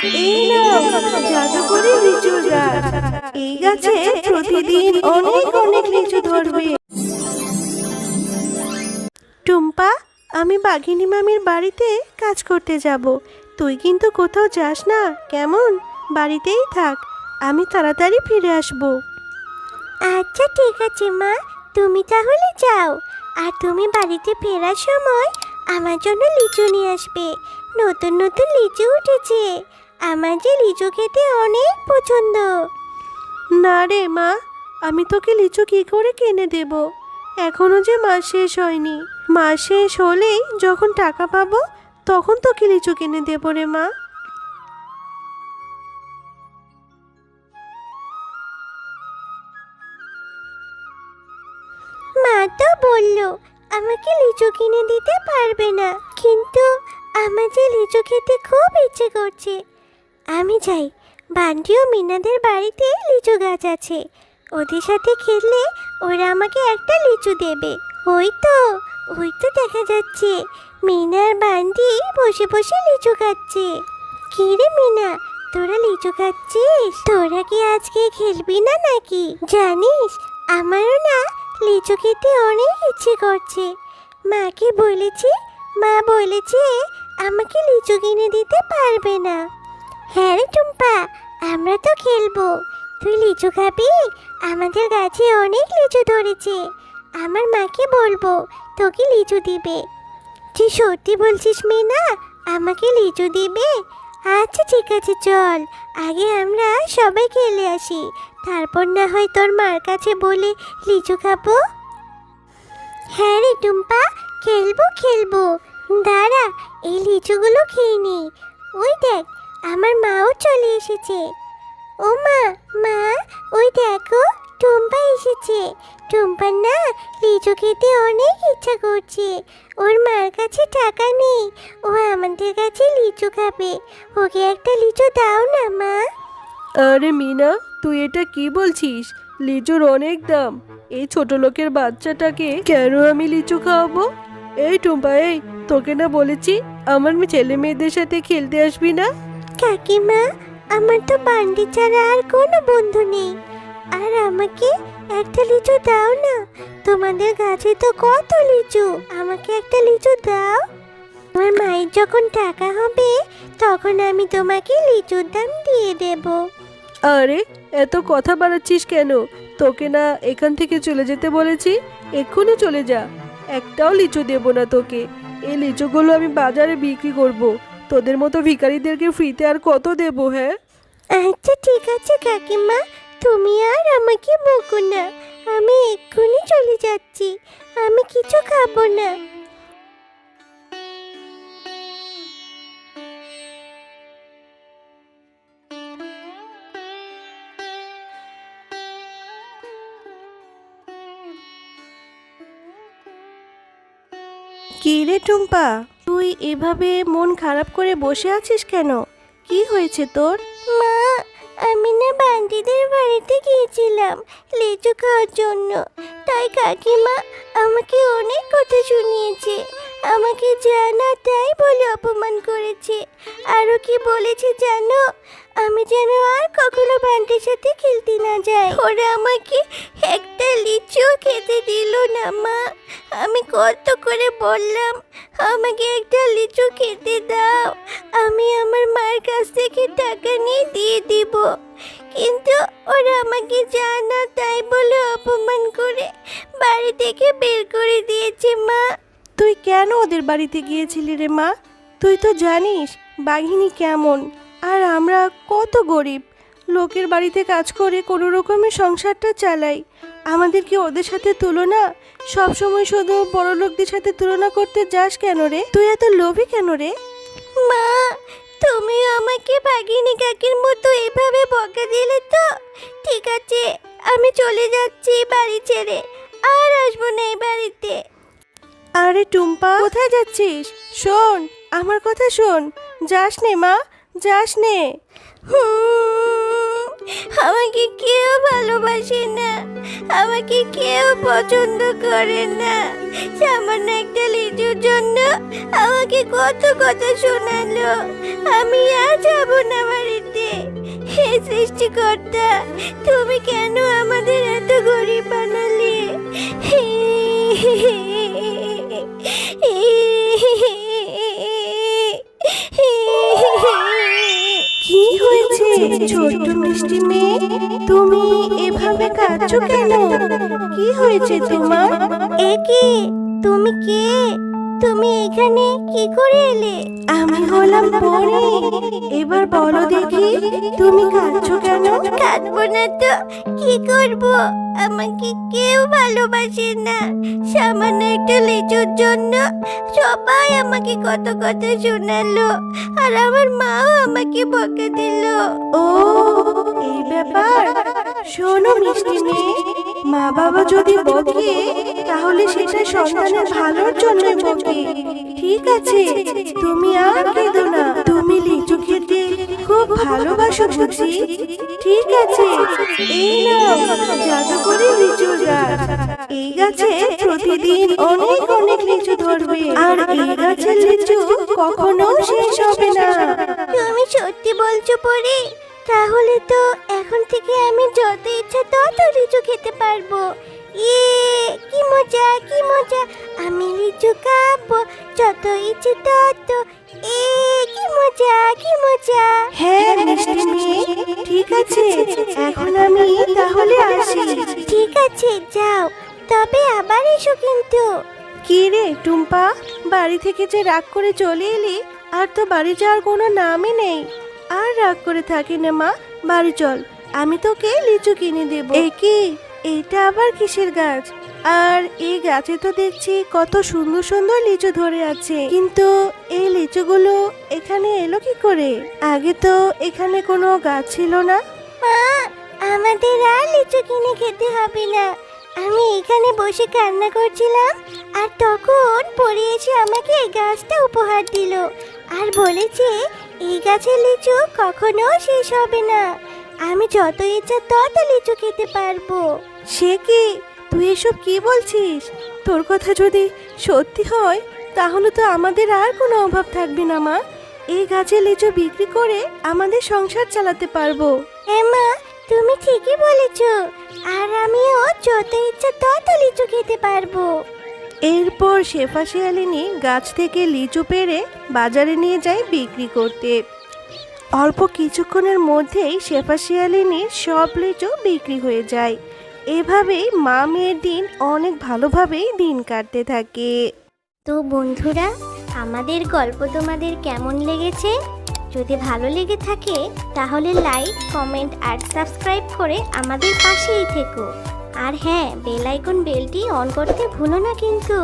এই নাও জাদুকরি লিচুর গাছ। এই গাছে প্রতিদিন অনেক অনেক লিচু ধরবে। টুম্পা, আমি বাঘিনী মামির বাড়িতে কাজ করতে যাব। তুই কিন্তু কোথাও যাস না, কেমন? বাড়িতেই থাক, আমি তাড়াতাড়ি ফিরে আসব। আচ্ছা ঠিক আছে মা, তুমি তাহলে যাও। আর তুমি বাড়িতে ফেরার সময় আমার জন্য লিচু নিয়ে আসবে। নতুন নতুন লিচু উঠেছে, আমার যে লিচু খেতে অনেক পছন্দ। না রে মা, আমি তোকে লিচু কি করে কিনে দেব? এখনো যে মাস শেষ হয়নি। মাস শেষ হলেই যখন টাকা পাবো তখন তোকে লিচু কিনে দেবো রে মা। মা তো বললো আমাকে লিচু কিনে দিতে পারবে না, কিন্তু আমার যে লিচু খেতে খুব ইচ্ছে করছে। আমি যাই, বান্টি ও মিনাদের বাড়িতে লিচু গাছ আছে, ওদের সাথে খেললে ওরা আমাকে একটা লিচু দেবে। ওই তো দেখা যাচ্ছে মিনা আর বান্টি বসে বসে লিচু খাচ্ছে। কি রে মিনা, তোরা লিচু খাচ্ছিস? তোরা কি আজকে খেলবি না নাকি? জানিস আমারও না লিচু খেতে অনেক ইচ্ছে করছে। মাকে বলেছি, মা বলেছে আমাকে লিচু কিনে দিতে পারবে না। হ্যাঁ রে টুম্পা, আমরা তো খেলবো। তুই লিচু খাবি? আমাদের গাছে অনেক লিচু ধরেছে, আমার মাকে বলবো তোকে লিচু দিবে। তুই সত্যি বলছিস মিনা, আমাকে লিচু দিবে? আচ্ছা ঠিক আছে, চল আগে আমরা সবাই খেলে আসি, তারপর না হয় তোর মার কাছে বলে লিচু খাবো। হ্যাঁ রে টুম্পা, খেলবো। দাঁড়া, এই লিচুগুলো খেয়ে নি। ওই দেখ, আমার মাও চলে এসেছে। ও মা, ওই দেখো টুম্পা এসেছে। টুম্পার না লিচু খেতে অনেক ইচ্ছা করছে। ওর মার কাছে টাকা নেই, ও আমাদের কাছে লিচু খাবে। ওকে একটা লিচু দাও না মা। আরে মিনা, তুই এটা কি বলছিস? লিচুর অনেক দাম। এই ছোট লোকের বাচ্চাটাকে কেন আমি লিচু খাওয়াবো? এই টুম্পা, এই তোকে না বলেছি আমার ছেলে মেয়েদের সাথে খেলতে আসবি না? কাকিমা, আমার তো বান্ডি ছাড়া আর কোনো বন্ধু নেই, আর আমাকে একটা লিচু দাও না। তোমাদের গাছে তো কত লিচু, আমাকে একটা লিচু দাও। আমার মায়ের যখন টাকা হবে তখন আমি তোমাকে লিচুর দাম দিয়ে দেব। আরে এত কথা বাড়াচ্ছিস কেন? তোকে না এখান থেকে চলে যেতে বলেছি? এক্ষুনি চলে যা, একটাও লিচু দেব না তোকে। এই লিচুগুলো আমি বাজারে বিক্রি করব। তোদের মতো ভিখারিদেরকে ফ্রিতে আর কত দেব? হ্যাঁ আচ্ছা ঠিক আছে কাকিমা, তুমি আর আমাকে বকো না, আমি এক্ষুনি চলে যাচ্ছি, আমি কিছু খাবো না। কি রে টুম্পা, তুই এভাবে মন খারাপ করে বসে আছিস কেন? কি হয়েছে তোর? মা, আমি না বান্টিদের বাড়িতে গিয়েছিলাম লিচু খাওয়ার জন্য, তাই কাকিমা আমাকে অনেক কথা শুনিয়েছে। আমাকে জানা তাই বলে অপমান করেছে। আরও কি বলেছে জানো? আমি যেন আর কখনো বান্টির সাথে খেলতে না যাই। ওরা আমাকে একটা লিচু খেতে দিল না মা। আমি কত করে বললাম আমাকে একটা লিচু খেতে দাও, আমি আমার মার কাছ থেকে টাকা নিয়ে দিয়ে দিব, কিন্তু ওরা আমাকে জানা তাই বলে অপমান করে বাড়ি থেকে বের করে দিয়েছে মা। তুই কেন ওদের বাড়িতে গিয়েছিলি রে মা? তুই তো জানিস বাঘিনী কেমন, আর আমরা কত গরিব। লোকের বাড়িতে কাজ করে কোনো রকমে সংসারটা চালাই। আমাদের কি ওদের সাথে তুলনা? সব সময় শুধু বড় লোকদের সাথে তুলনা করতে যাস কেন রে? তুই এত লোভী কেন রে? মা, তুমি আমাকে বাঘিনী কাকির মতো এভাবে বকা দিলে তো? ঠিক আছে, আমি চলে যাচ্ছি বাড়ি ছেড়ে, আর আসবো না এই বাড়িতে। আরে টুম্পা, কোথায় যাচ্ছিস? শোন, আমার কথা শোন। যাস নে মা, যাস নে। আমাকে কেউ ভালোবাসে না, আমাকে কেউ পছন্দ করে না। সামান্য একটা লিচুর জন্য আমাকে কত কথা শোনালো। আমি আর যাবো না। সৃষ্টিকর্তা, তুমি কেন আমাদের এত গরিব বানালে? কি হয়েছে ছোট্ট মিষ্টি মেয়ে, তুমি এভাবে কাঁদছো কেন? কি হয়েছে তোমার? এ কি? তুমি কে? তুমি এখানে কি করে এলে? আমি হলাম পরি। এবার বলো দেখি, তুমি কাঁদছো কেন? কাঁদবো না তো কি করব? আমাকে কেউ ভালোবাসে না। সামান্য একটা লিচুর জন্য সবাই আমাকে কত কথা শোনালো, আর আমার মাও আমাকে বকা দিল। ও, এই ব্যাপার। শোনো মিষ্টি মেয়ে, মা বাবা যদি বকে তাহলে সেটা সন্তানের ভালোর জন্যই বকে। ঠিক আছে, তুমি আর কেঁদো না। তুমি লিচু খেতে খুব ভালোবাসো বুঝি? ঠিক আছে, এই নাও জাদুকরি লিচুর গাছ। এই গাছে প্রতিদিন অনেক অনেক লিচু ধরবে, আর এই গাছের লিচু কখনো শেষ হবে না। তুমি সত্যি বলছো পরি? তাহলে তো এখন থেকে আমি যত ইচ্ছা তত লিচু খেতে পারবো। ইয়ে, কি মজা কি মজা! আমি লিচু খাবো যত ইচ্ছে তত। কি মজা কি মজা! হ্যাঁ মিষ্টি মেয়ে, ঠিক আছে, এখন আমি তাহলে আসি। ঠিক আছে, যাও, তবে আবার এসো কিন্তু। কি রে টুম্পা, বাড়ি থেকে যে রাগ করে চলে এলি, আর তো বাড়ি যাওয়ার কোনো নামই নেই। আর রাগ করে থাকি না মা, বাড়ি চল, আমি তোকে লিচু কিনে দেব। এ কি, এটা আবার কিসের গাছ? আর এই গাছে তো দেখছি কত সুন্দর সুন্দর লিচু ধরে আছে, কিন্তু এই লিচুগুলো এখানে এলো কি করে? আগে তো এখানে কোনো গাছ ছিল না। মা, আমাদের আর লিচু কিনে খেতে হবে না। আমি এখানে বসে কান্না করছিলাম, আর তখন পড়ে এসে আমাকে এই গাছটা উপহার দিল, আর বলেছে এই গাছের লিচু কখনো শেষ হবে না। আমি যত ইচ্ছা তত লিচু খেতে পারবো। সে কি, তুই এসব কি বলছিস? তোর কথা যদি সত্যি হয় তাহলে তো আমাদের আর কোনো অভাব থাকবে না মা। এই গাছের লিচু বিক্রি করে আমাদের সংসার চালাতে পারবো। হ্যাঁ মা, তুমি ঠিকই বলেছো, আর আমিও যত ইচ্ছা তত লিচু খেতে পারবো। এরপর শেফা শিয়ালিনী গাছ থেকে লিচু পেড়ে বাজারে নিয়ে যায় বিক্রি করতে। অল্প কিছুক্ষণের মধ্যেই শেফা শিয়ালিনীর সব লিচু বিক্রি হয়ে যায়। এভাবেই মা মেয়ের দিন অনেক ভালোভাবেই দিন কাটতে থাকে। তো বন্ধুরা, আমাদের গল্প তোমাদের কেমন লেগেছে? যদি ভালো লেগে থাকে তাহলে লাইক, কমেন্ট আর সাবস্ক্রাইব করে আমাদের পাশেই থেকো। আর হ্যাঁ, বেল আইকন বেলটি অন করতে ভুলো না কিন্তু।